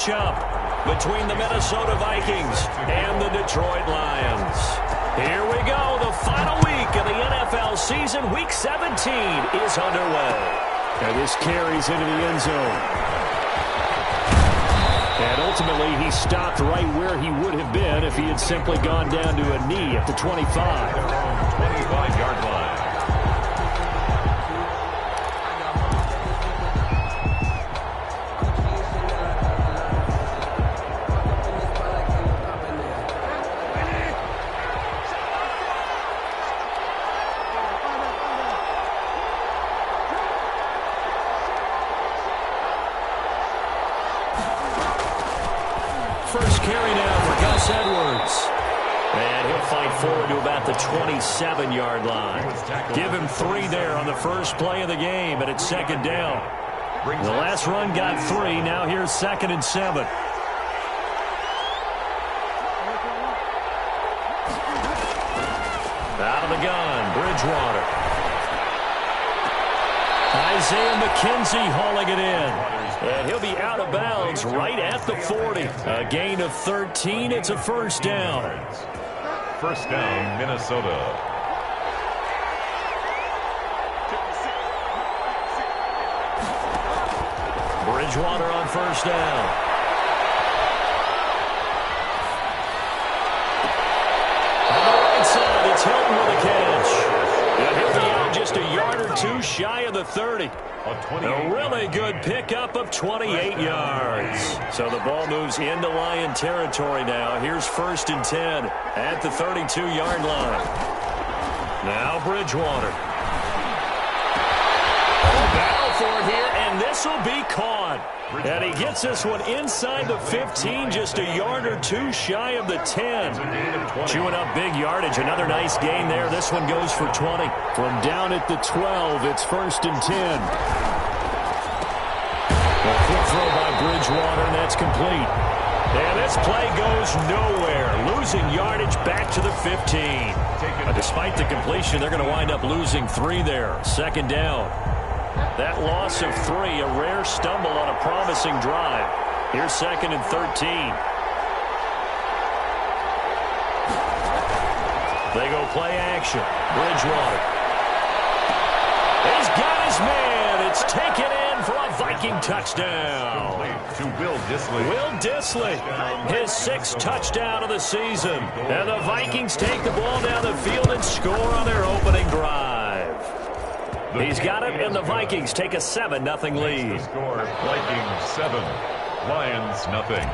matchup between the Minnesota Vikings and the Detroit Lions. Here we go. The final week of the NFL season. Week 17 is underway. And this carries into the end zone. And ultimately, he stopped right where he would have been if he had simply gone down to a knee at the 25. 25-yard line. First carry now for Gus Edwards. And he'll fight forward to about the 27-yard line. Give him 3 there on the first play of the game, and it's second down. The last run got 3. Now here's 2nd and 7. Out of the gun, Bridgewater. Isaiah McKenzie hauling it in. And he'll be out of bounds right at the 40. A gain of 13. It's a first down. First down, Minnesota. Bridgewater on first down. On the right side, it's Hilton with a catch. And he'll be out just a yard or 2 shy of the 30. A really good pickup of 28 yards. So the ball moves into Lion territory now. Here's 1st and 10 at the 32-yard line. Now Bridgewater. Battle for it here, and this will be caught. And he gets this one inside the 15, just a yard or 2 shy of the 10. Chewing up big yardage. Another nice gain there. This one goes for 20. From down at the 12, it's 1st and 10. A quick throw by Bridgewater, and that's complete. And this play goes nowhere. Losing yardage back to the 15. Despite the completion, they're going to wind up losing 3 there. Second down. That loss of 3, a rare stumble on a promising drive. Here's 2nd and 13. They go play action. Bridgewater. He's got his man. It's taken in for a Viking touchdown. To Will Dissly. Will Dissly, his 6th touchdown of the season. And the Vikings take the ball down the field and score on their opening drive. He's got it, and the Vikings take a 7-0 lead. Score, Vikings 7, Lions nothing.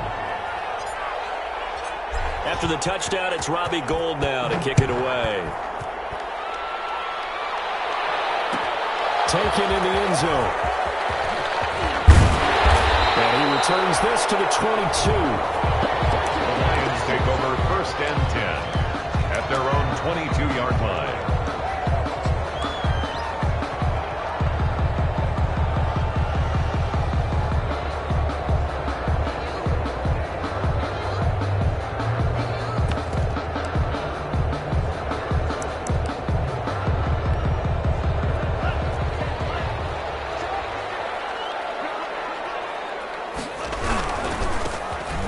After the touchdown, it's Robbie Gould now to kick it away. Taken in the end zone. And he returns this to the 22. The Lions take over 1st and 10 at their own 22-yard line.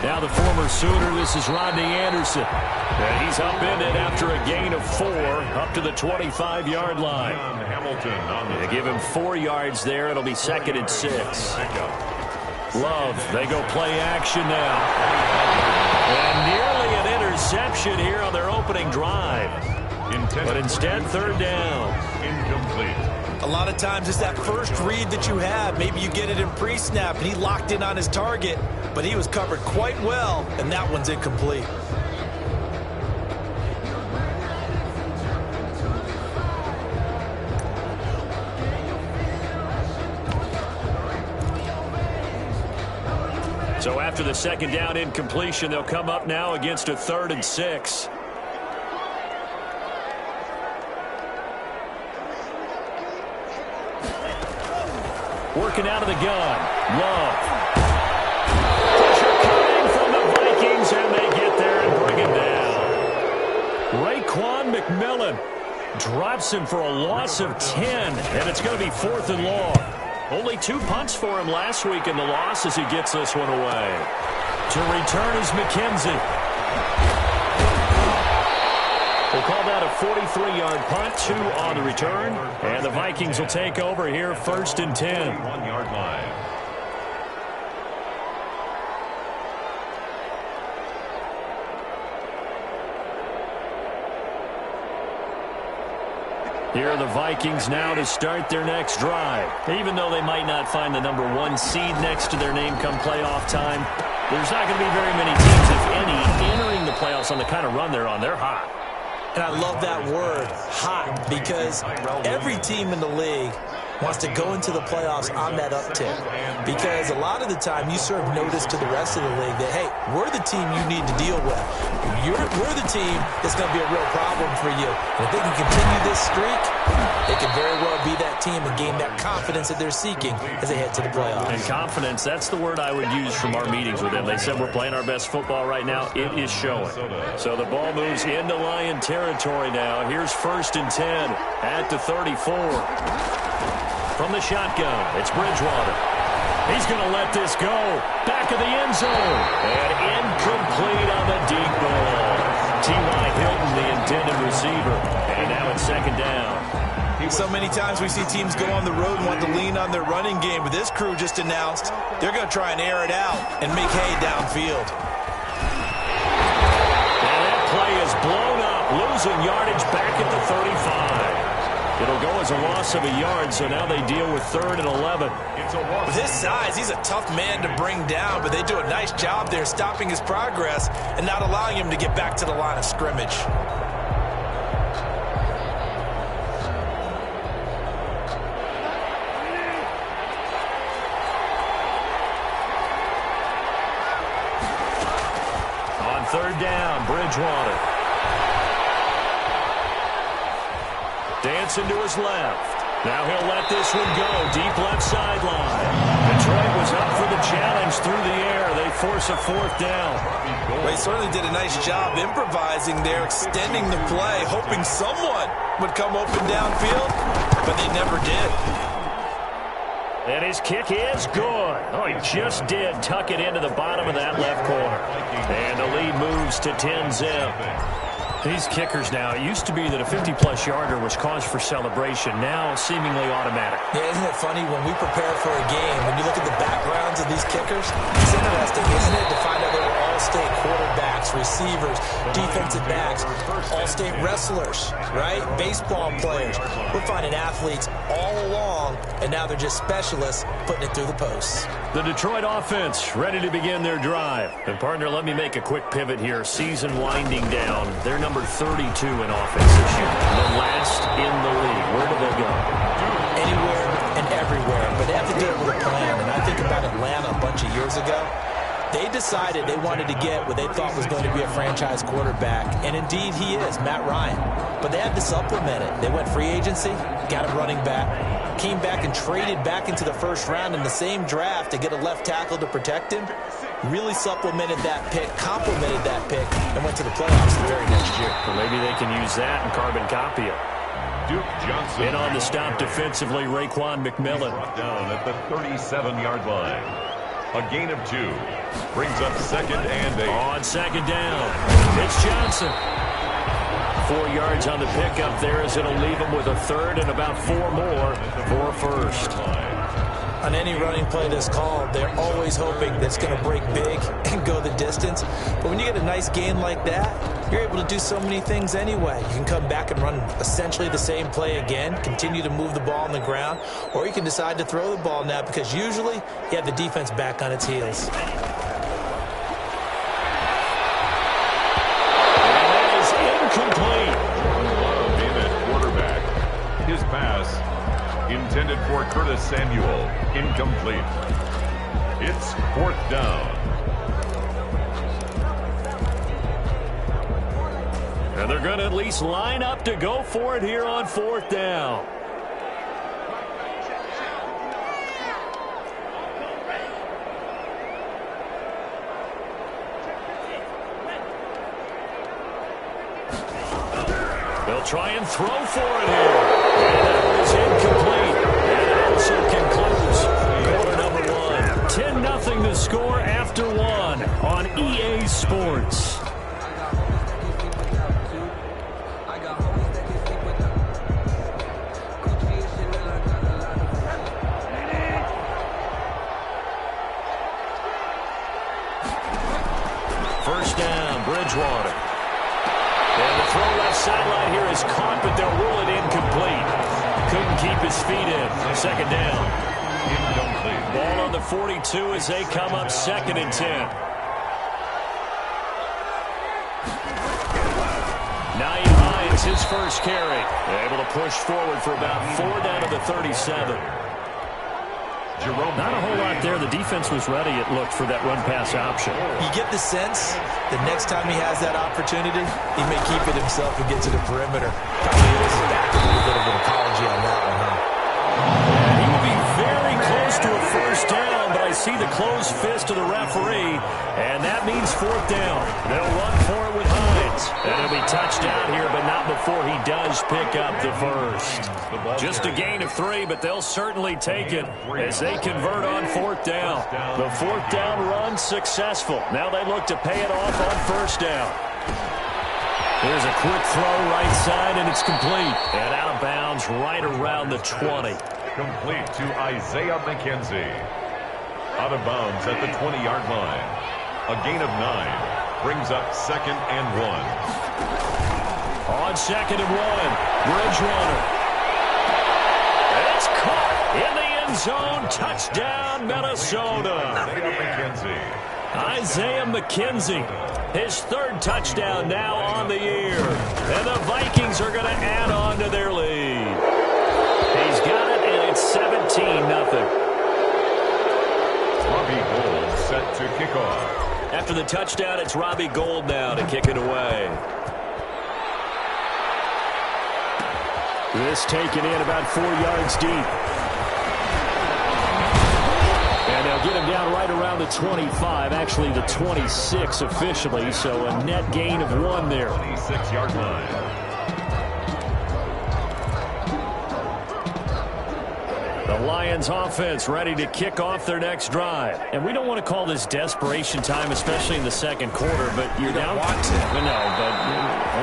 Now the former Sooner, this is Rodney Anderson. And he's upended after a gain of 4 up to the 25-yard line. Hamilton on the They give him 4 yards there. It'll be 2nd and 6. Love, they go play action now. And nearly an interception here on their opening drive. But instead, 3rd down. Incomplete. A lot of times it's that first read that you have. Maybe you get it in pre-snap, and he locked in on his target, but he was covered quite well, and that one's incomplete. So after the 2nd down incompletion, they'll come up now against a 3rd and 6. Working out of the gun. Love. Pressure coming from the Vikings, and they get there and bring it down. Raekwon McMillan drops him for a loss of 10, and it's going to be 4th and long. Only 2 punts for him last week in the loss as he gets this one away. To return is McKenzie. We'll call that a 43-yard punt, 2 on the return. And the Vikings will take over here, 1st and 10. 1-yard line. Here are the Vikings now to start their next drive. Even though they might not find the number 1 seed next to their name come playoff time, there's not going to be very many teams, if any, entering the playoffs on the kind of run they're on. They're hot. And I love that word, hot, because every team in the league wants to go into the playoffs on that uptick. Because a lot of the time you serve notice to the rest of the league that, hey, we're the team you need to deal with. We're the team that's going to be a real problem for you. And if they can continue this streak, they can very well be that team and gain that confidence that they're seeking as they head to the playoffs. And confidence, that's the word I would use from our meetings with them. They said we're playing our best football right now. It is showing. So the ball moves into Lion territory now. Here's 1st and 10 at the 34. From the shotgun, it's Bridgewater. He's going to let this go. Back of the end zone. And incomplete on the deep ball. T.Y. Hilton, the intended receiver. And now it's 2nd down. So many times we see teams go on the road and want to lean on their running game, but this crew just announced they're going to try and air it out and make hay downfield. And that play is blown up, losing yardage back at the 35. It'll go as a loss of a yard, so now they deal with 3rd and 11. With his size, he's a tough man to bring down, but they do a nice job there stopping his progress and not allowing him to get back to the line of scrimmage. On 3rd down, Bridgewater. Dancing to his left. Now he'll let this one go. Deep left sideline. Detroit was up for the challenge through the air. They force a 4th down. Well, he certainly did a nice job improvising there, extending the play, hoping someone would come open downfield, but they never did. And his kick is good. Oh, he just did tuck it into the bottom of that left corner. And the lead moves to 10-zip. These kickers now, it used to be that a 50-plus yarder was cause for celebration. Now, seemingly automatic. Yeah, isn't it funny when we prepare for a game, when you look at the backgrounds of these kickers, it's interesting, isn't it, to find out they were all-state quarterbacks, receivers, defensive backs, all-state wrestlers, right? Baseball players. We're finding athletes all along, and now they're just specialists putting it through the posts. The Detroit offense ready to begin their drive. And, partner, let me make a quick pivot here. Season winding down. They're number 32 in offense this year. The last in the league. Where do they go? Anywhere and everywhere. But they have to do it with a plan. And I think about Atlanta a bunch of years ago. They decided they wanted to get what they thought was going to be a franchise quarterback. And indeed he is, Matt Ryan. But they had to supplement it. They went free agency, got a running back, came back and traded back into the 1st round in the same draft to get a left tackle to protect him. Really supplemented that pick, complemented that pick, and went to the playoffs the very next year. Well, maybe they can use that and carbon copy it. Duke Johnson. In on the stop defensively, Raekwon McMillan. Brought down at the 37-yard line. A gain of 2. Brings up 2nd and 8. On 2nd down, it's Johnson. 4 yards on the pickup there as it'll leave him with a 3rd and about 4 more for 1st. On any running play that's called, they're always hoping that it's going to break big and go the distance. But when you get a nice gain like that, you're able to do so many things anyway. You can come back and run essentially the same play again, continue to move the ball on the ground, or you can decide to throw the ball now because usually you have the defense back on its heels. Incomplete. Love in at quarterback. His pass intended for Curtis Samuel. Incomplete. It's 4th down. And they're going to at least line up to go for it here on 4th down. They'll try and throw for it here. And that was incomplete. And it also concludes quarter number 1. 10-0 the score after 1. on EA Sports. First down, Bridgewater. And the throw left sideline here is caught, but they'll rule it incomplete. Couldn't keep his feet in. Second down. Incomplete. Ball on the 42 as they come up 2nd and 10. Nyheim Hines, his first carry. Able to push forward for about 4 down to the 37. Not a whole lot there. The defense was ready, it looked, for that run-pass option. You get the sense the next time he has that opportunity, he may keep it himself and get to the perimeter. Probably owes him back a little bit of an apology on that one, huh? And he will be very close to a first down, but I see the closed fist of the referee, and that means 4th down. They'll run for it with Hines. And he'll be touched down here, but not before he does pick up the first. Just a gain of 3, but they'll certainly take it as they convert on 4th down. The 4th down run successful. Now they look to pay it off on 1st down. Here's a quick throw right side, and it's complete. And out of bounds right around the 20. Complete to Isaiah McKenzie. Out of bounds at the 20-yard line. A gain of 9 brings up 2nd and 1. On 2nd and 1, Bridgewater. It's caught in the end zone. Touchdown, Minnesota. Isaiah McKenzie, his 3rd touchdown now on the year. And the Vikings are going to add on to their lead. He's got it, and it's 17-0. Robbie Gould set to kick off. After the touchdown, it's Robbie Gould now to kick it away. This taken in about 4 yards deep. And they'll get him down right around the 25, actually the 26 officially, so a net gain of 1 there. 26-yard line. The Lions offense ready to kick off their next drive. And we don't want to call this desperation time, especially in the 2nd quarter, but you're down. Want to. No, but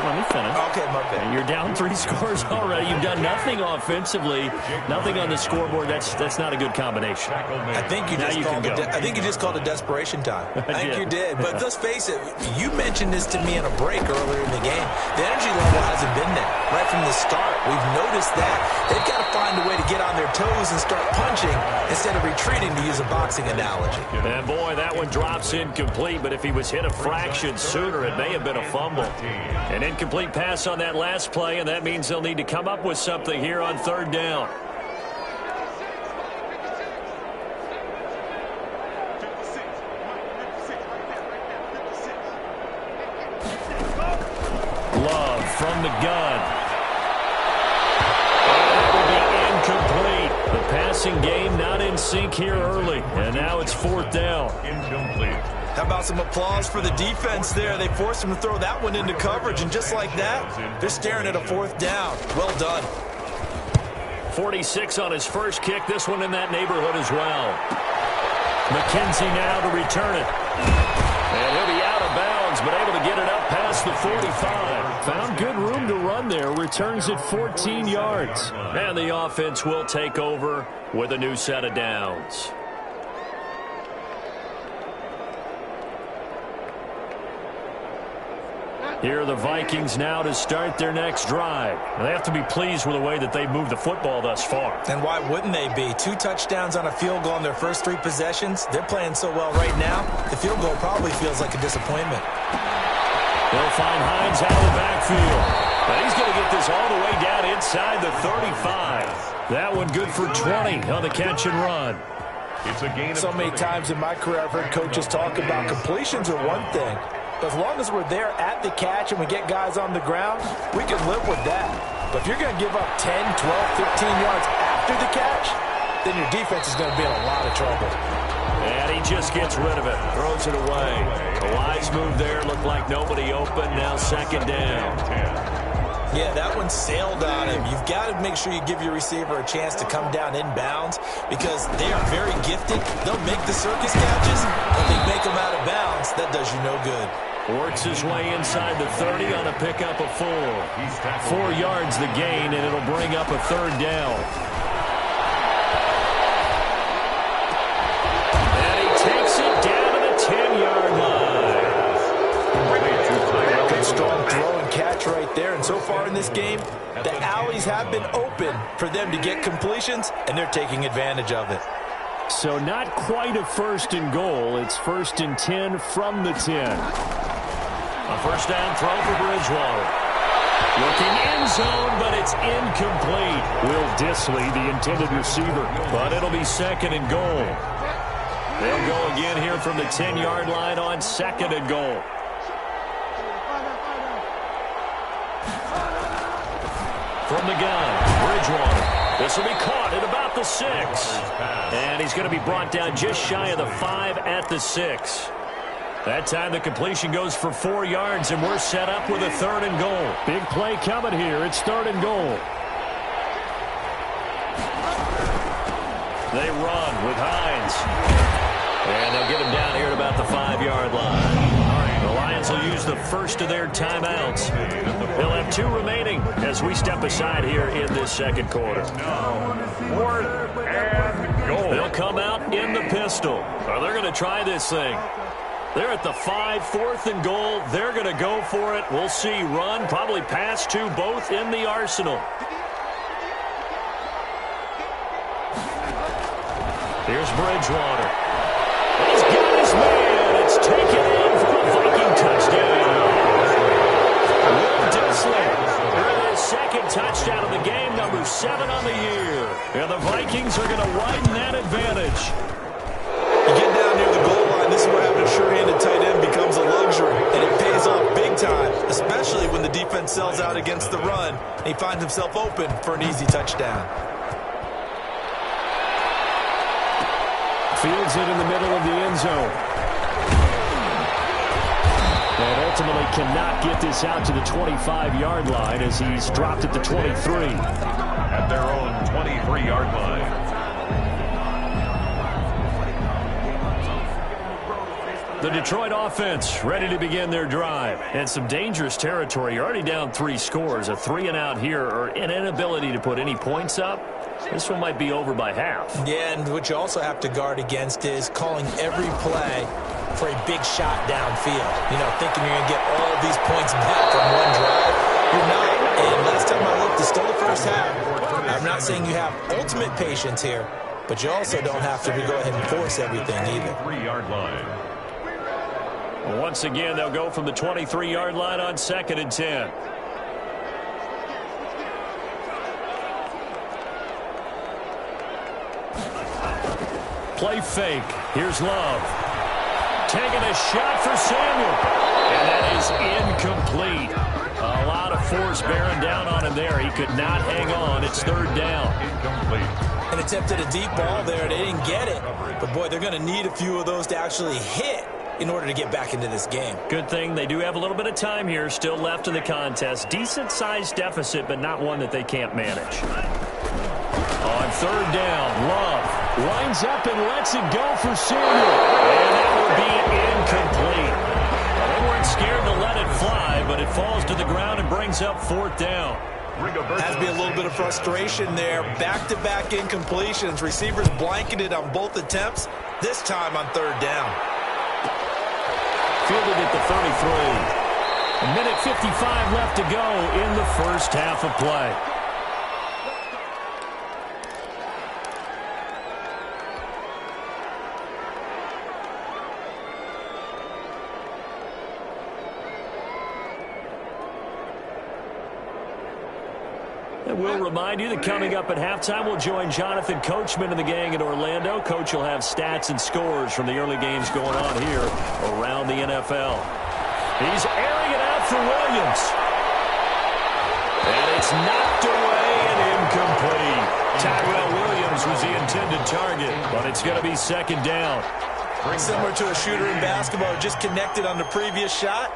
let me finish. Okay, my bad. You're down 3 scores already. You've done nothing offensively, nothing on the scoreboard. That's not a good combination. I think you just called it desperation time. I think you did. But let's face it, you mentioned this to me in a break earlier in the game. The energy level hasn't been there right from the start. We've noticed that. They've got to find a way to get on their toes and start punching instead of retreating, to use a boxing analogy. And boy, that one drops incomplete, but if he was hit a fraction sooner, it may have been a fumble. An incomplete pass on that last play, and that means they'll need to come up with something here on 3rd down. Love from the gun. Passing game not in sync here early, and now it's 4th down. Incomplete. How about some applause for the defense there? They forced him to throw that one into coverage, and just like that, they're staring at a 4th down. Well done. 46 on his first kick, this one in that neighborhood as well. McKenzie now to return it. And he'll be out of bounds, but able to get it up past the 45. Found good room to run there. Returns at 14 yards. And the offense will take over with a new set of downs. Here are the Vikings now to start their next drive. They have to be pleased with the way that they've moved the football thus far. And why wouldn't they be? 2 touchdowns on a field goal in their first 3 possessions. They're playing so well right now, the field goal probably feels like a disappointment. They'll find Hines out of the backfield. But he's going to get this all the way down inside the 35. That one good for 20 on the catch and run. It's a gain of So many times in my career I've heard coaches talk about completions are one thing. As long as we're there at the catch and we get guys on the ground, we can live with that. But if you're going to give up 10, 12, 15 yards after the catch, then your defense is going to be in a lot of trouble. And he just gets rid of it, throws it away. A wise move there, looked like nobody open, now 2nd down. Yeah, that one sailed on him. You've got to make sure you give your receiver a chance to come down inbounds because they are very gifted. They'll make the circus catches, but they make them out of bounds. That does you no good. Works his way inside the 30 on a pickup of 4. 4 yards the gain, and it'll bring up a third down. And he takes it down to the 10-yard line. Good strong throw and catch right there. And so far in this game, the alleys have been open for them to get completions, and they're taking advantage of it. So not quite a first and goal. It's 1st and 10 from the 10. A first down throw for Bridgewater. Looking end zone, but it's incomplete. Will Dissly, the intended receiver. But it'll be 2nd and goal. They'll go again here from the 10-yard line on 2nd and goal. From the gun, Bridgewater. This will be caught at about the 6. And he's going to be brought down just shy of the 5 at the 6. That time the completion goes for 4 yards, and we're set up with a 3rd and goal. Big play coming here. It's 3rd and goal. They run with Hines. And they'll get him down here at about the 5-yard line. The Lions will use the first of their timeouts. They'll have 2 remaining as we step aside here in this second quarter. 4th and goal. They'll come out in the pistol. They're going to try this thing. They're at the 5, 4th and goal. They're going to go for it. We'll see. Run, probably pass to both in the arsenal. Here's Bridgewater. He's got his man. It's taken in for a Viking touchdown. Will Dissly with his 2nd touchdown of the game, number 7 on the year. And the Vikings are going to widen that advantage. You get down near the goal line, this is where having a sure-handed tight end becomes a luxury, and it pays off big time, especially when the defense sells out against the run, and he finds himself open for an easy touchdown. Fields it in the middle of the end zone. And ultimately cannot get this out to the 25-yard line as he's dropped at the 23. At their own 23-yard line. The Detroit offense ready to begin their drive. And some dangerous territory. You're already down 3 scores. A 3-and-out here or an inability to put any points up. This one might be over by half. Yeah, and what you also have to guard against is calling every play for a big shot downfield. You know, thinking you're going to get all these points back from one drive. You're not. And last time I looked, it's still the first half. I'm not saying you have ultimate patience here, but you also don't have to go ahead and force everything either. 3-yard line. Once again, they'll go from the 23-yard line on 2nd and 10. Play fake. Here's Love. Taking a shot for Samuel. And that is incomplete. A lot of force bearing down on him there. He could not hang on. It's 3rd down. Incomplete. And attempted a deep ball there. They didn't get it. But, boy, they're going to need a few of those to actually hit in order to get back into this game. Good thing they do have a little bit of time here still left in the contest. Decent-sized deficit, but not one that they can't manage. On 3rd down, Love lines up and lets it go for Samuel. And that will be incomplete. They weren't scared to let it fly, but it falls to the ground and brings up 4th down. Has to be a little bit of frustration there. Back-to-back incompletions. Receivers blanketed on both attempts, this time on 3rd down. Fielded at the 33. A minute 55 left to go in the first half of play. And we'll remind you that coming up at halftime, we'll join Jonathan Coachman and the gang in Orlando. Coach will have stats and scores from the early games going on here around the NFL. He's airing it out for Williams. And it's knocked away and incomplete. Tyrell Williams was the intended target, but it's going to be 2nd down. Similar to a shooter in basketball, just connected on the previous shot.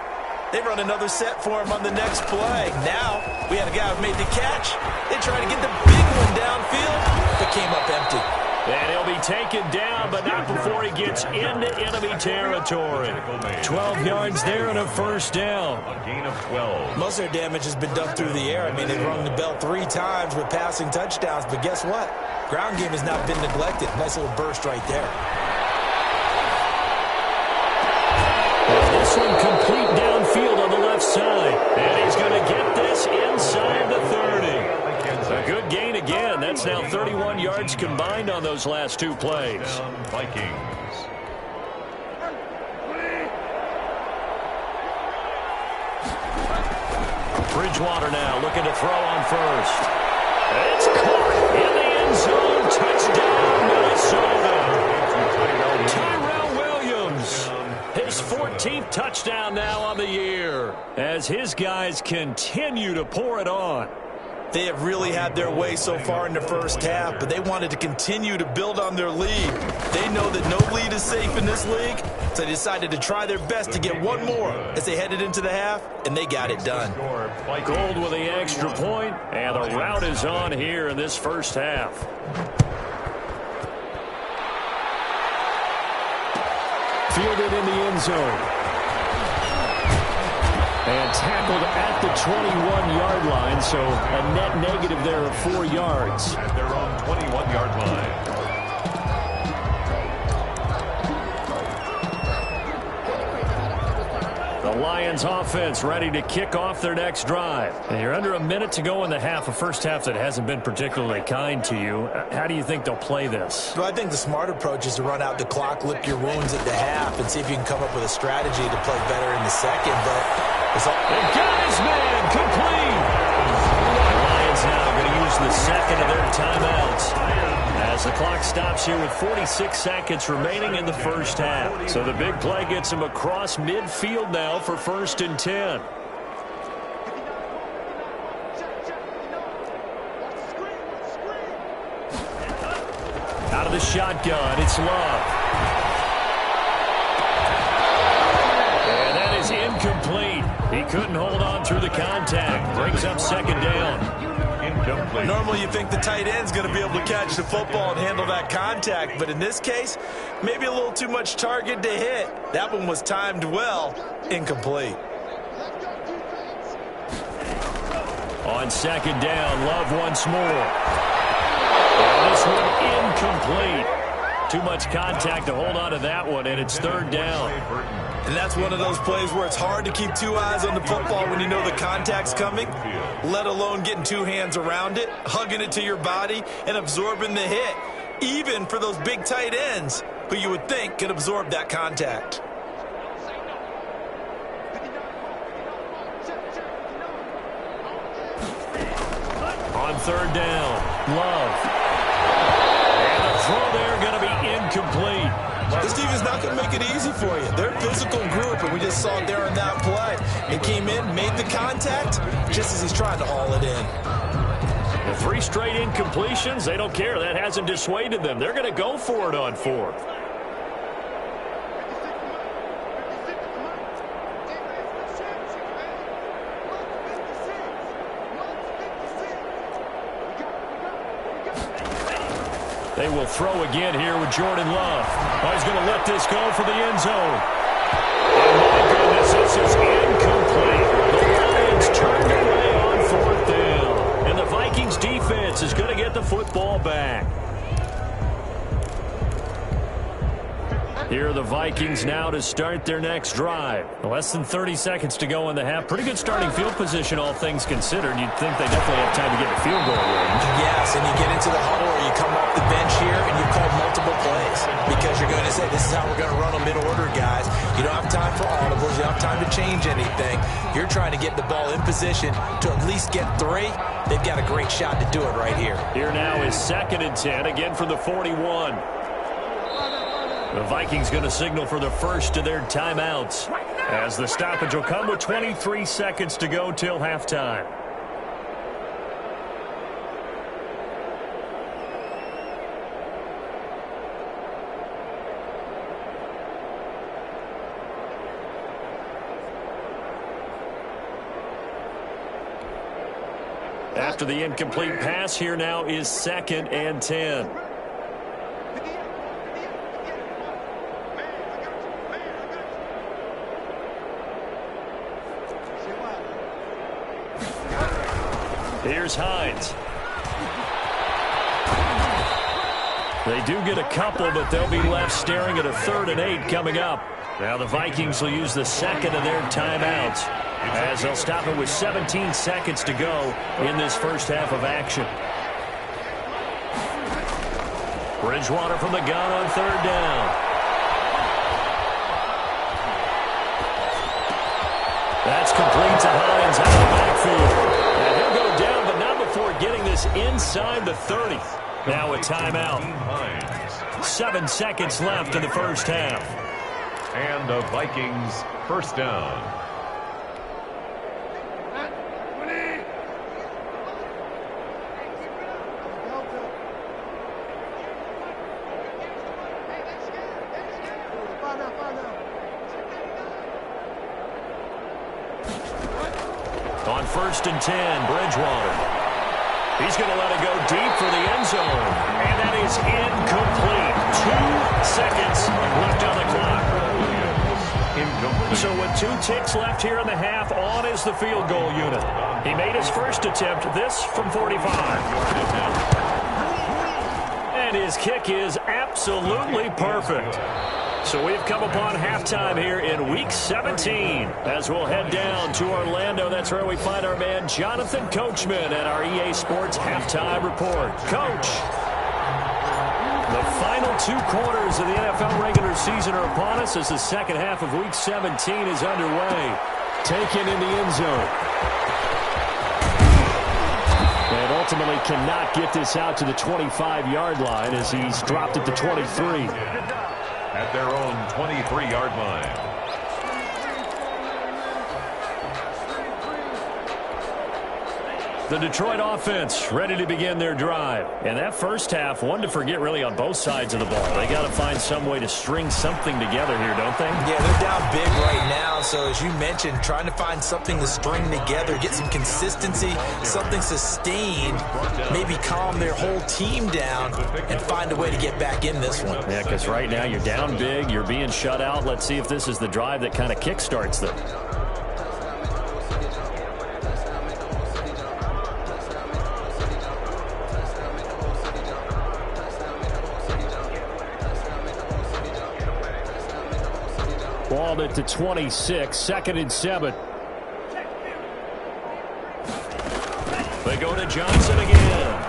They run another set for him on the next play. Now, we had a guy who made the catch. They tried to get the big one downfield, but came up empty. And he'll be taken down, but not before he gets into enemy territory. 12 yards there and a first down. A gain of 12. Most of their damage has been done through the air. I mean, they've rung the bell 3 times with passing touchdowns, but guess what? Ground game has not been neglected. Nice little burst right there. And this one complete downfield on the left side. And he's going to get this inside the 30. A good gain again. That's now 31 yards combined on those last 2 plays. Vikings. Bridgewater now looking to throw on first. It's caught in the end zone. Touchdown, Minnesota. Tyrell Williams. His 14th touchdown now on the year as his guys continue to pour it on. They have really had their way so far in the first half, but they wanted to continue to build on their lead. They know that no lead is safe in this league, so they decided to try their best to get one more as they headed into the half, and they got it done. Gold with the extra point, and the route is on here in this first half. Fielded in the end zone. And tackled at the 21-yard line, so a net negative there of 4 yards. At their own 21-yard line. The Lions offense ready to kick off their next drive. And you're under a minute to go in the half, a first half that hasn't been particularly kind to you. How do you think they'll play this? Well, I think the smart approach is to run out the clock, lick your wounds at the half, and see if you can come up with a strategy to play better in the second. But they got his man complete. The Lions now going to use the second of their timeouts as the clock stops here with 46 seconds remaining in the first half. So the big play gets him across midfield now for 1st and 10. Out of the shotgun, it's Love. And that is incomplete. He couldn't hold on through the contact. Brings up 2nd down. Incomplete. Normally you think the tight end's going to be able to catch the football and handle that contact, but in this case, maybe a little too much target to hit. That one was timed well. Incomplete. On 2nd down, Love once more. And this one incomplete. Too much contact to hold on to that one, and it's 3rd down. And that's one of those plays where it's hard to keep 2 eyes on the football when you know the contact's coming, let alone getting 2 hands around it, hugging it to your body, and absorbing the hit, even for those big tight ends who you would think could absorb that contact. On 3rd down, Love. And the throw there going to be incomplete. This defense is not going to make it easy for you. They're a physical group, and we just saw it there in that play. They came in, made the contact, just as he's trying to haul it in. The 3 straight incompletions, they don't care. That hasn't dissuaded them. They're going to go for it on 4th. They will throw again here with Jordan Love. Oh, he's going to let this go for the end zone. And my goodness, this is incomplete. The Lions turned away on 4th down. And the Vikings defense is going to get the football back. Here are the Vikings now to start their next drive. Less than 30 seconds to go in the half. Pretty good starting field position, all things considered. You'd think they definitely have time to get to field goal range. Yes, and you get into the huddle or you come off the bench here and you call multiple plays because you're going to say, this is how we're going to run a mid-order, guys. You don't have time for audibles. You don't have time to change anything. You're trying to get the ball in position to at least get 3. They've got a great shot to do it right here. Here now is 2nd and 10, again from the 41. The Vikings going to signal for the first of their timeouts as the stoppage will come with 23 seconds to go till halftime. After the incomplete pass, here now is 2nd and 10. Here's Hines. They do get a couple, but they'll be left staring at a 3rd and 8 coming up. Now the Vikings will use the second of their timeouts as they'll stop it with 17 seconds to go in this first half of action. Bridgewater from the gun on 3rd down. That's complete to Hines out of the backfield. And he'll go down, but not before getting this inside the 30. Now a timeout. 7 seconds left in the first half. And the Vikings first down. On 1st and 10, Bridgewater. He's going to let it go deep for the end zone. And that is incomplete. 2 seconds left on the clock. So with 2 ticks left here in the half, on is the field goal unit. He made his first attempt, this from 45. And his kick is absolutely perfect. So we've come upon halftime here in Week 17 as we'll head down to Orlando. That's where we find our man Jonathan Coachman at our EA Sports Halftime Report. Coach, the final 2 quarters of the NFL regular season are upon us as the second half of Week 17 is underway. Taken in the end zone. And ultimately cannot get this out to the 25-yard line as he's dropped at the 23. At their own 23-yard line. The Detroit offense ready to begin their drive. And that first half, one to forget really on both sides of the ball. They got to find some way to string something together here, don't they? Yeah, they're down big right now. So as you mentioned, trying to find something to string together, get some consistency, something sustained, maybe calm their whole team down and find a way to get back in this one. Yeah, because right now you're down big, you're being shut out. Let's see if this is the drive that kind of kickstarts them. Balled it to 26, 2nd and 7. They go to Johnson again.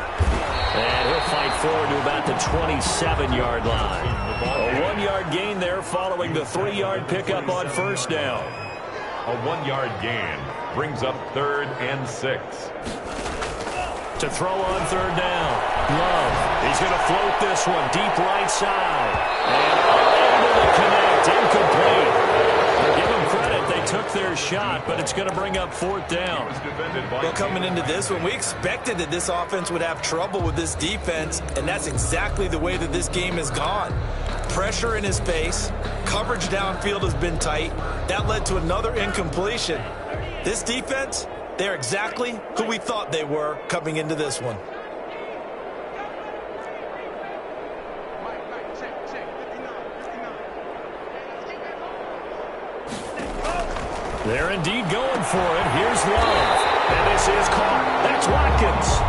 And he'll fight forward to about the 27-yard line. A 1-yard gain there following the 3-yard pickup on first down. A 1-yard gain brings up 3rd and 6. To throw on 3rd down. Love. He's going to float this one deep right side. And unable to connect. Incomplete. Give them credit. They took their shot, but it's going to bring up 4th down. Well, coming into this one, we expected that this offense would have trouble with this defense, and that's exactly the way that this game has gone. Pressure in his face. Coverage downfield has been tight. That led to another incompletion. This defense, they're exactly who we thought they were coming into this one. They're indeed going for it. Here's Love. And this is caught. That's Watkins.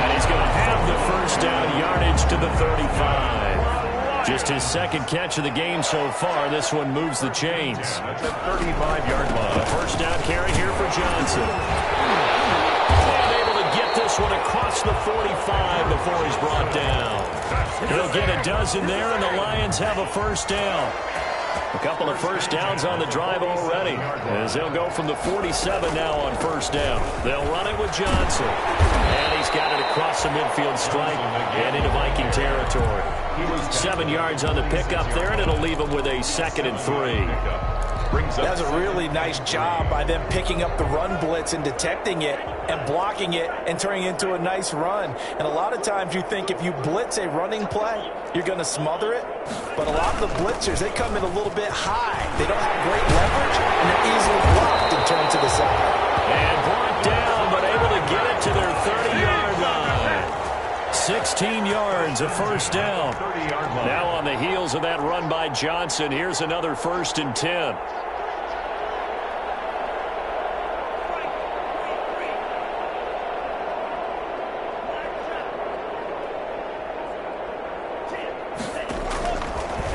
And he's going to have the first down yardage to the 35. Just his 2nd catch of the game so far. This one moves the chains. At the 35-yard line. The first down carry here for Johnson. And able to get this one across the 45 before he's brought down. He'll get a dozen there, and the Lions have a first down. A couple of first downs on the drive already as they'll go from the 47 now on first down. They'll run it with Johnson. And he's got it across the midfield stripe and into Viking territory. 7 yards on the pickup there, and it'll leave him with a 2nd and 3. That's a really nice job by them picking up the run blitz and detecting it and blocking it and turning it into a nice run. And a lot of times you think if you blitz a running play, you're going to smother it. But a lot of the blitzers, they come in a little bit high. They don't have great leverage, and they're easily blocked and turned to the side. And brought down, but able to get it to their 30 yards, a first down. Now on the heels of that run by Johnson, here's another 1st and 10.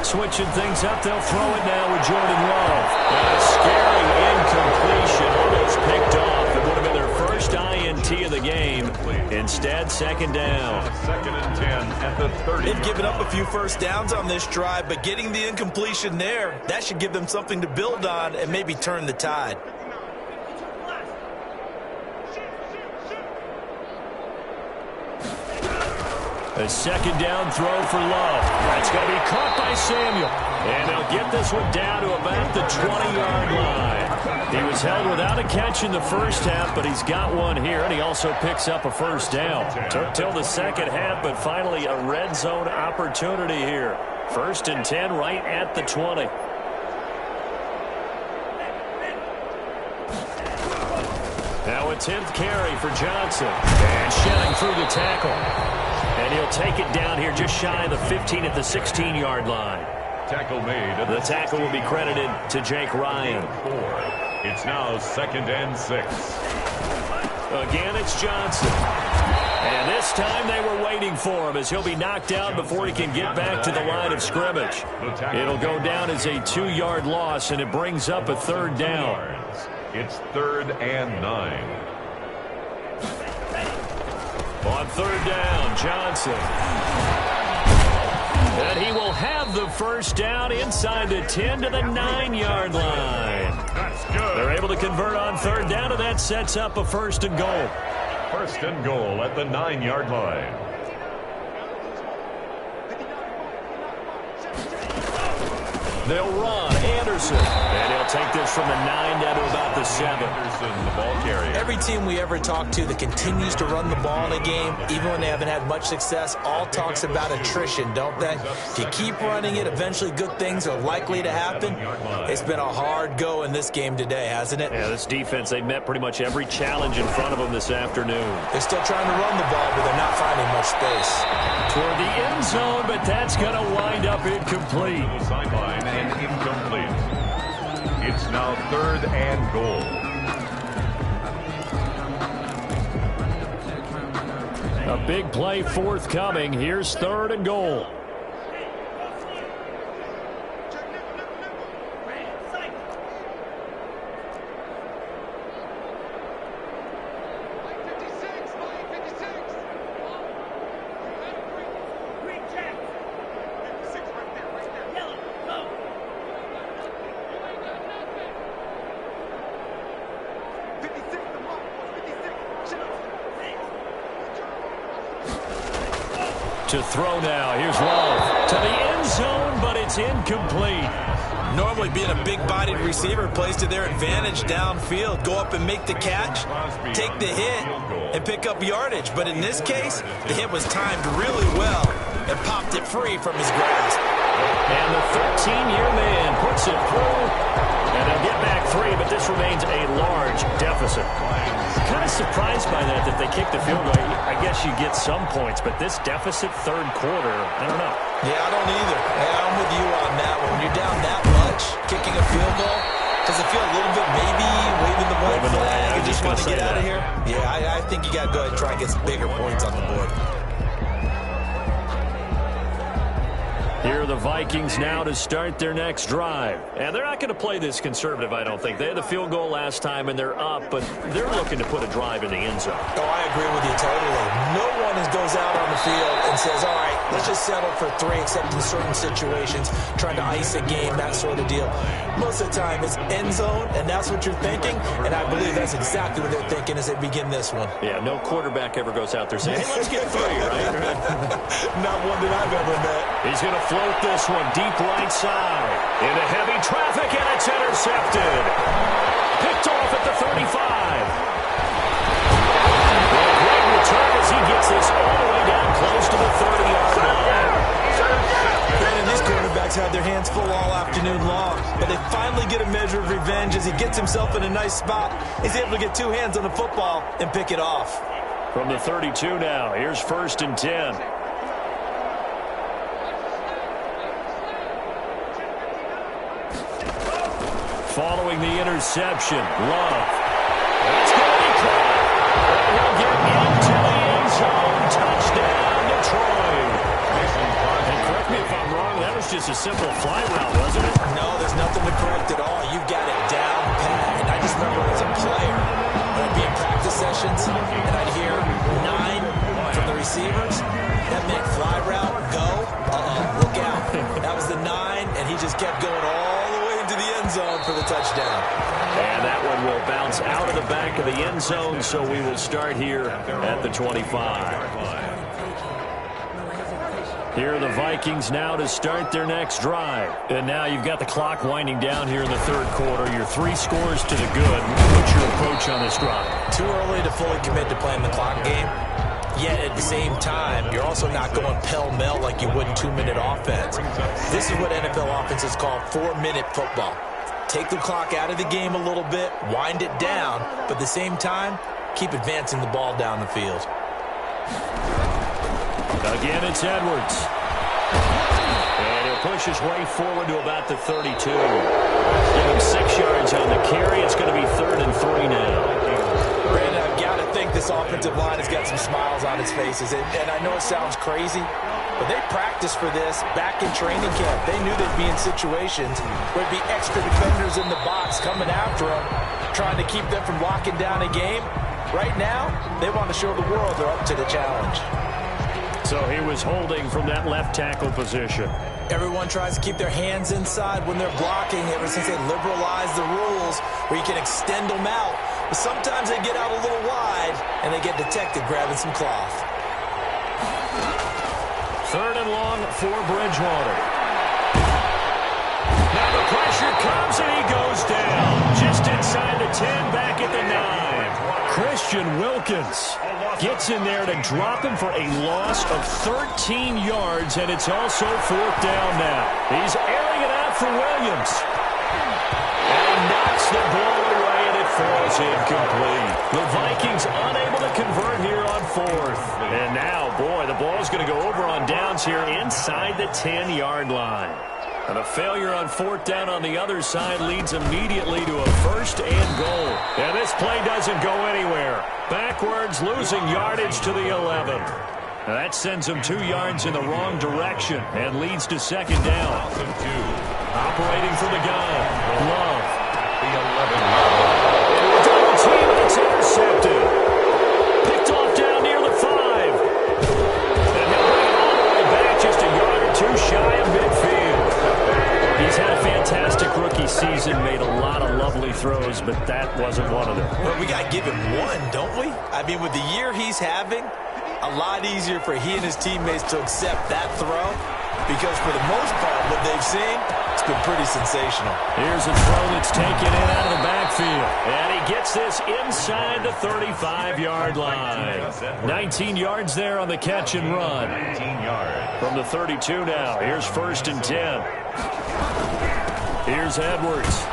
Switching things up, they'll throw it now with Jordan Love. And a scary incompletion, almost picked off. It would have been their first INT of the game. Instead, 2nd down. 2nd and 10 at the 30. They've given up a few first downs on this drive, but getting the incompletion there, that should give them something to build on and maybe turn the tide. A 2nd down throw for Love. That's going to be caught by Samuel. And they'll get this one down to about the 20-yard line. He was held without a catch in the first half, but he's got one here, and he also picks up a first down. Took till the second half, but finally a red zone opportunity here. 1st and 10 right at the 20. Now a 10th carry for Johnson. And shedding through the tackle. And he'll take it down here just shy of the 15 at the 16-yard line. Tackle made. The tackle will be credited to Jake Ryan. It's now 2nd and 6. Again, it's Johnson. And this time they were waiting for him as he'll be knocked down before he can get back to the line of scrimmage. It'll go down as a 2-yard loss, and it brings up a 3rd down. It's 3rd and 9. On 3rd down, Johnson. And he will have the first down inside the 10 to the 9-yard line. That's good. They're able to convert on 3rd down, and that sets up a 1st and goal. 1st and goal at the 9-yard line. They'll run. Anderson. And he'll take this from the 9 down to about the 7. Anderson, the ball carrier. Every team we ever talk to that continues to run the ball in a game, even when they haven't had much success, all talks about attrition, don't they? If you keep running it, eventually good things are likely to happen. It's been a hard go in this game today, hasn't it? Yeah, this defense, they've met pretty much every challenge in front of them this afternoon. They're still trying to run the ball, but they're not finding much space. Toward the end zone, but that's going to wind up incomplete. The sideline and incomplete. It's now 3rd and goal. A big play forthcoming. Here's 3rd and goal. To throw now. Here's Love. To the end zone, but it's incomplete. Normally being a big-bodied receiver plays to their advantage downfield. Go up and make the catch, take the hit, and pick up yardage. But in this case, the hit was timed really well and popped it free from his grasp. And the 13-year man puts it through. And they'll get back 3, but this remains a large deficit. Kind of surprised by that they kicked the field goal. I guess you get some points, but this deficit 3rd quarter, I don't know. Yeah, I don't either. Yeah, I'm with you on that one. When you're down that much, kicking a field goal, does it feel a little bit maybe waving the white flag and just want to get out of here? Yeah, I think you got to go ahead and try and get some bigger points on the board. Here are the Vikings now to start their next drive. And they're not going to play this conservative, I don't think. They had the field goal last time, and they're up, but they're looking to put a drive in the end zone. Oh, I agree with you totally. No one goes out on the field and says, all right, let's just settle for 3, except in certain situations, trying to ice a game, that sort of deal. Most of the time, it's end zone, and that's what you're thinking, and I believe that's exactly what they're thinking as they begin this one. Yeah, no quarterback ever goes out there saying, hey, let's get 3, right? Not one that I've ever met. He's going to float this one deep right side. Into heavy traffic, and it's intercepted. Picked off at the 35. Well, a great return as he gets this all the way down close to the 30-yard line. And these quarterbacks had their hands full all afternoon long, but they finally get a measure of revenge as he gets himself in a nice spot. He's able to get 2 hands on the football and pick it off. From the 32 now, here's 1st and 10. throwing the interception. Love. It's going to be caught. He'll get into the end zone. Touchdown, Detroit. And correct me if I'm wrong, that was just a simple fly route, wasn't it? No, there's nothing to correct at all. You've got it down pat. And I just remember as a player, when I'd be in practice sessions, and I'd hear 9 from the receivers, that meant fly route, go, look out. That was the 9, and he just kept going all the way into the end zone for the touchdown. And that one will bounce out of the back of the end zone, so we will start here at the 25. Here are the Vikings now to start their next drive. And now you've got the clock winding down here in the third quarter. Your 3 scores to the good. What's your approach on this drive? Too early to fully commit to playing the clock game. Yet at the same time, you're also not going pell-mell like you would in 2-minute offense. This is what NFL offenses call 4-minute football. Take the clock out of the game a little bit, wind it down, but at the same time, keep advancing the ball down the field. Again, it's Edwards. And he'll push his way forward to about the 32. Give him 6 yards on the carry. It's going to be 3rd and 3 now. Brandon, I've got to think this offensive line has got some smiles on its faces. And I know it sounds crazy, but they practiced for this back in training camp. They knew they'd be in situations where there'd be extra defenders in the box coming after them, trying to keep them from locking down a game. Right now, they want to show the world they're up to the challenge. So he was holding from that left tackle position. Everyone tries to keep their hands inside when they're blocking ever since they liberalized the rules where you can extend them out. But sometimes they get out a little wide and they get detected grabbing some cloth. 3rd and long for Bridgewater. Now the pressure comes and he goes down. Just inside the 10, back at the 9. Christian Wilkins gets in there to drop him for a loss of 13 yards, and it's also 4th down now. He's airing it out for Williams. And he knocks the ball away, and it falls incomplete. The Vikings unable to convert here on 4th. And now, boy, the ball's going to go over on downs here inside the 10-yard line. And a failure on 4th down on the other side leads immediately to a 1st and goal. And this play doesn't go anywhere. Backwards, losing yardage to the 11. Now that sends him 2 yards in the wrong direction and leads to 2nd down. Operating from the gun, Love. The 11. Double team, and it's intercepted. Picked off down near the 5. And he'll bring it all the way back just a yard or 2 shy of midfield. He's had a fantastic rookie season, made a lot of lovely throws, but that wasn't one of them. But we got to give him one, don't we? I mean, with the year he's having, a lot easier for he and his teammates to accept that throw because for the most part, what they've seen, it's been pretty sensational. Here's a throw that's taken in out of the backfield. And he gets this inside the 35-yard line. 19 yards there on the catch and run. 19 yards. From the 32 now. Here's 1st and 10. Here's Edwards.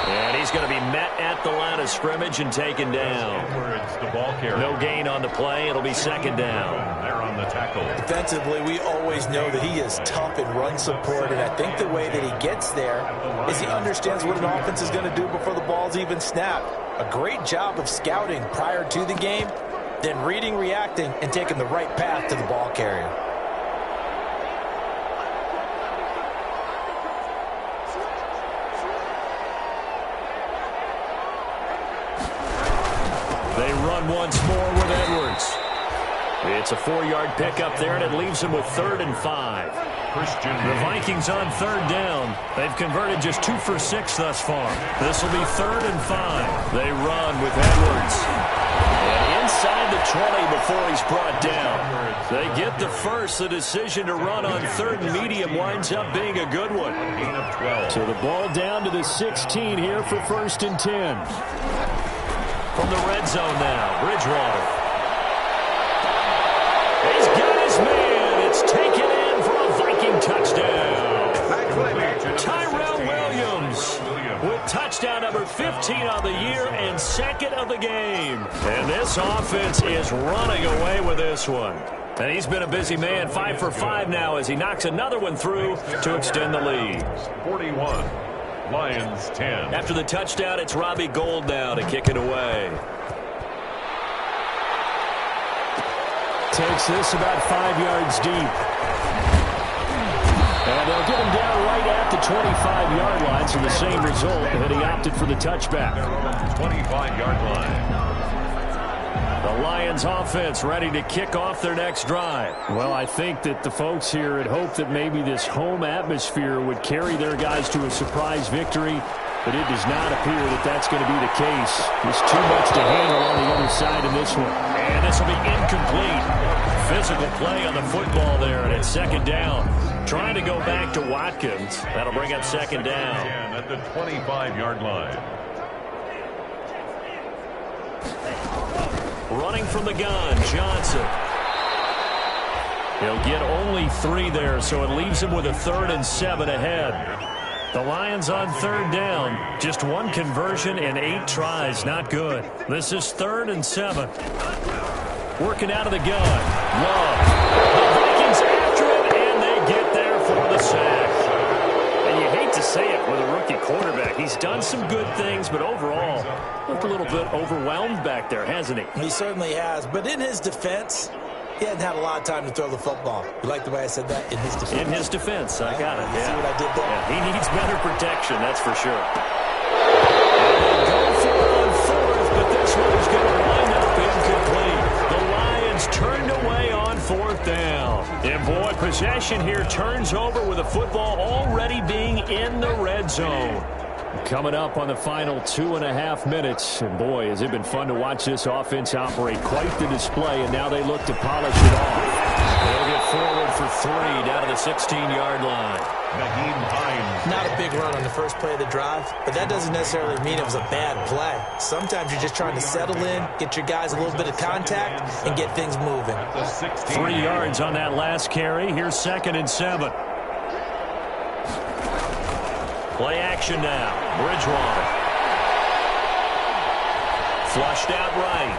And he's going to be met at the line of scrimmage and taken down. Edwards, the ball carrier. No gain on the play. It'll be 2nd down. There on the tackle. Defensively, we always know that he is tough in run support, and I think the way that he gets there is he understands what an offense is going to do before the ball's even snapped. A great job of scouting prior to the game, then reading, reacting, and taking the right path to the ball carrier. They run once more with Edwards. It's a 4-yard pickup there, and it leaves him with 3rd and 5. The Vikings on 3rd down. They've converted just 2 for 6 thus far. This will be 3rd and 5. They run with Edwards. And inside the 20 before he's brought down. They get the first. The decision to run on 3rd and medium winds up being a good one. So the ball down to the 16 here for 1st and 10. From the red zone now, Bridgewater. He's got his man. It's taken in for a Viking touchdown. Tyrell Williams with touchdown number 15 on the year and 2nd of the game. And this offense is running away with this one. And he's been a busy man, 5 for 5 now as he knocks another one through to extend the lead. 41. Lions 10. After the touchdown, it's Robbie Gould now to kick it away. Takes this about 5 yards deep. And they'll get him down right at the 25-yard line, so the same result, and he opted for the touchback. 25-yard line. The Lions offense ready to kick off their next drive. Well, I think that the folks here had hoped that maybe this home atmosphere would carry their guys to a surprise victory, but it does not appear that that's going to be the case. There's too much to handle on the other side in this one. And this will be incomplete. Physical play on the football there, and it's second down. Trying to go back to Watkins. That'll bring up second down. At the 25-yard line. Running from the gun, Johnson. He'll get only 3 there, so it leaves him with a 3rd and 7 ahead. The Lions on 3rd down. Just 1 conversion and 8 tries. Not good. This is 3rd and 7. Working out of the gun. Love. The Vikings after him, and they get there for the sack. And you hate to say it with a rookie quarterback. He's done some good things, but overall, looked a little bit overwhelmed back there, hasn't he? He certainly has. But in his defense, he hasn't had a lot of time to throw the football. You like the way I said that? In his defense. In his defense. I got it. You see what I did there? Yeah, he needs better protection, that's for sure. And they go for it on 4th, but this one is going to wind up incomplete. The Lions turned away on 4th down. And boy, possession here turns over with the football already being in the red zone. Coming up on the final 2.5 minutes. And boy, has it been fun to watch this offense operate. Quite the display, and now they look to polish it off. They'll get forward for 3 down to the 16-yard line. Nyheim Hines. Not a big run on the first play of the drive, but that doesn't necessarily mean it was a bad play. Sometimes you're just trying to settle in, get your guys a little bit of contact, and get things moving. 3 yards on that last carry. Here's 2nd and 7. Play action now. Bridgewater. Flushed out right.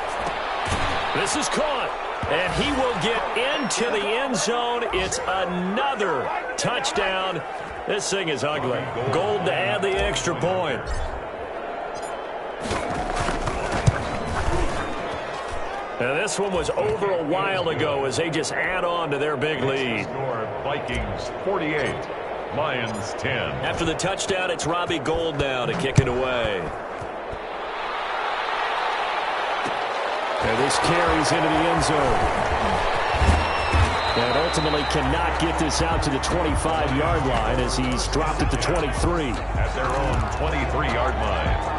This is caught. And he will get into the end zone. It's another touchdown. This thing is ugly. Gould to add the extra point. Now this one was over a while ago as they just add on to their big lead. Vikings 48. Lions 10. After the touchdown, it's Robbie Gould now to kick it away. And this carries into the end zone. And ultimately cannot get this out to the 25-yard line as he's dropped at the 23. At their own 23-yard line.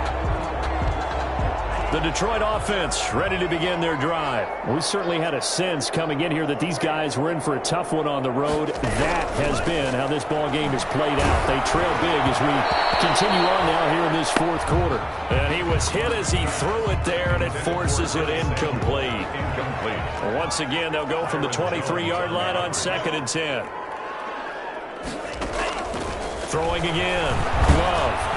The Detroit offense ready to begin their drive. We certainly had a sense coming in here that these guys were in for a tough one on the road. That has been how this ball game has played out. They trail big as we continue on now here in this 4th quarter. And he was hit as he threw it there, and it forces it incomplete. Once again, they'll go from the 23-yard line on 2nd and 10. Throwing again. Love.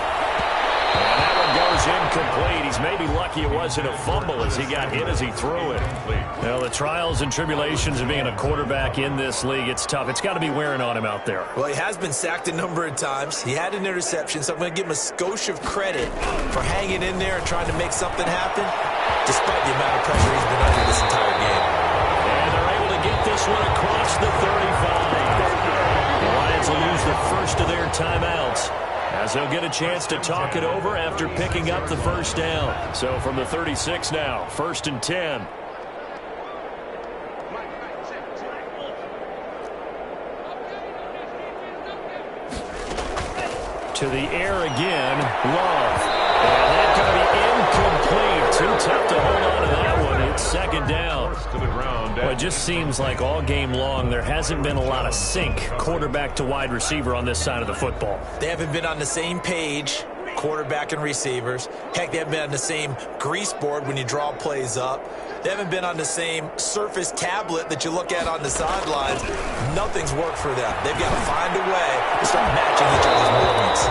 And that one goes incomplete. He's maybe lucky it wasn't a fumble as he got hit as he threw it. Well, the trials and tribulations of being a quarterback in this league, it's tough. It's got to be wearing on him out there. Well, he has been sacked a number of times. He had an interception, so I'm going to give him a skosh of credit for hanging in there and trying to make something happen, despite the amount of pressure he's been under this entire game. And they're able to get this one across the 35. The Lions will lose the first of their timeouts, as they'll get a chance to talk it over after picking up the first down. So from the 36 now, 1st and 10. To the air again, Love. And that's going to be incomplete. Too tough to hold on to that one. It's 2nd down. To the ground. Well, it just seems like all game long there hasn't been a lot of sync quarterback to wide receiver on this side of the football. They haven't been on the same page, quarterback and receivers. Heck, they haven't been on the same grease board when you draw plays up. They haven't been on the same Surface tablet that you look at on the sidelines. Nothing's worked for them. They've got to find a way to start matching each other's movements.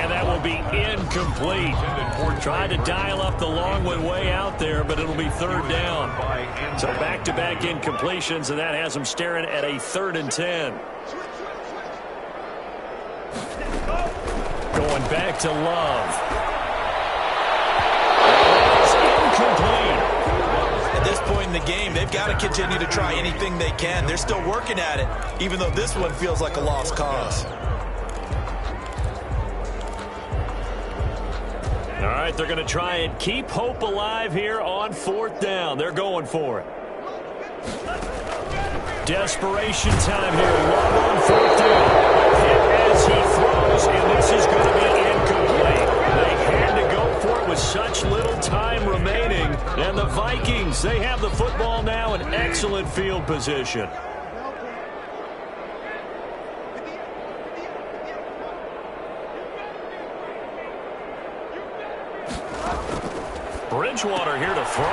And that will be incomplete. Tried to dial up the long one way out there, but it'll be 3rd down. So back-to-back incompletions, and that has them staring at a 3rd and 10. going back to Love. It's incomplete. At this point in the game, they've got to continue to try anything they can. They're still working at it, even though this one feels like a lost cause. All right, they're going to try and keep hope alive here on 4th down. They're going for it. Desperation time here. Love on 4th down. Hit as he throws, and this is going to be incomplete. They had to go for it with such little time remaining. And the Vikings, they have the football now in excellent field position. Bridgewater here to throw.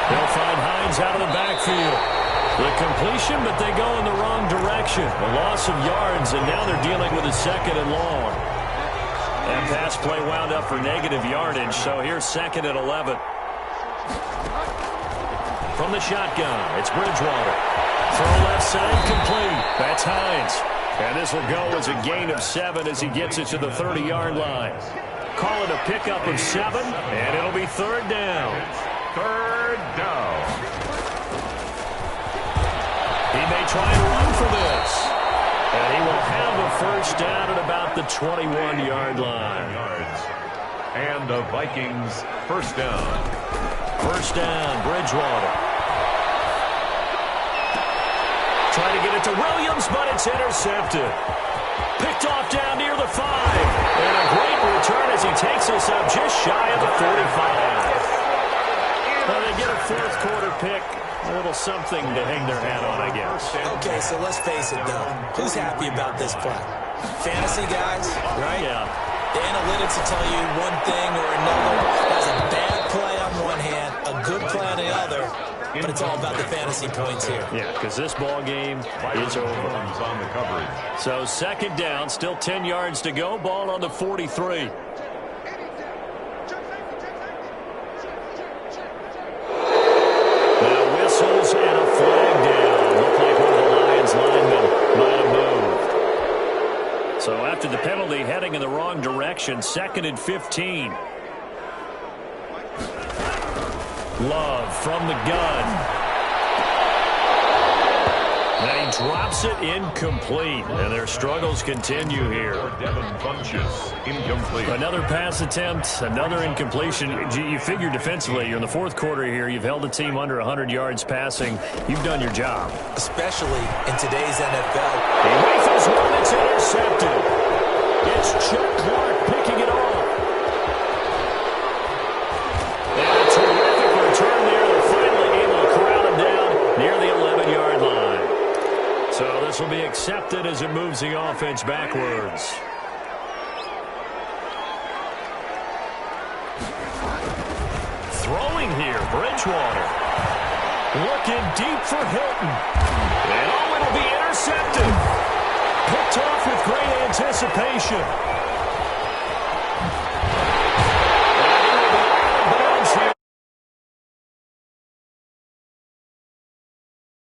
They'll find Hines out of the backfield. The completion, but they go in the wrong direction. A loss of yards, and now they're dealing with a 2nd and long. And pass play wound up for negative yardage, so here's 2nd and 11. From the shotgun, it's Bridgewater. Throw left side, complete. That's Hines. And this will go as a gain of 7 as he gets it to the 30-yard line. Call it a pickup of 7, and it'll be 3rd down. 3rd down. He may try and run for this. And he will have a 1st down at about the 21-yard line. And the Vikings 1st down. 1st down, Bridgewater. Trying to get it to Williams, but it's intercepted. Picked off down near the 5. And a great return as he takes us up just shy of the 45. Well, they get a 4th quarter pick. A little something to hang their hat on, I guess. Okay, so let's face it, though. Who's happy about this play? Fantasy guys, right? Yeah. The analytics will tell you one thing or another. That's a bad play on one hand, a good play on the other, but it's all about the fantasy points here. Yeah, because this ball game is over. On the coverage. So 2nd down, still 10 yards to go. Ball on the 43. Now whistles and a flag down. Looked like one of the Lions linemen might have moved. So after the penalty, heading in the wrong direction, 2nd and 15. Love from the gun. And he drops it incomplete. And their struggles continue here. Devin Funchess, incomplete. Another pass attempt, another incompletion. You figure defensively, you're in the 4th quarter here. You've held the team under 100 yards passing. You've done your job. Especially in today's NFL. He rifles one that's intercepted. It's Chuck Clark picking it off. And a terrific return there. They're finally able to corral him down near the 11-yard line. So this will be accepted as it moves the offense backwards. Throwing here, Bridgewater. Looking deep for Hilton. And it'll be intercepted. Picked off with great anticipation.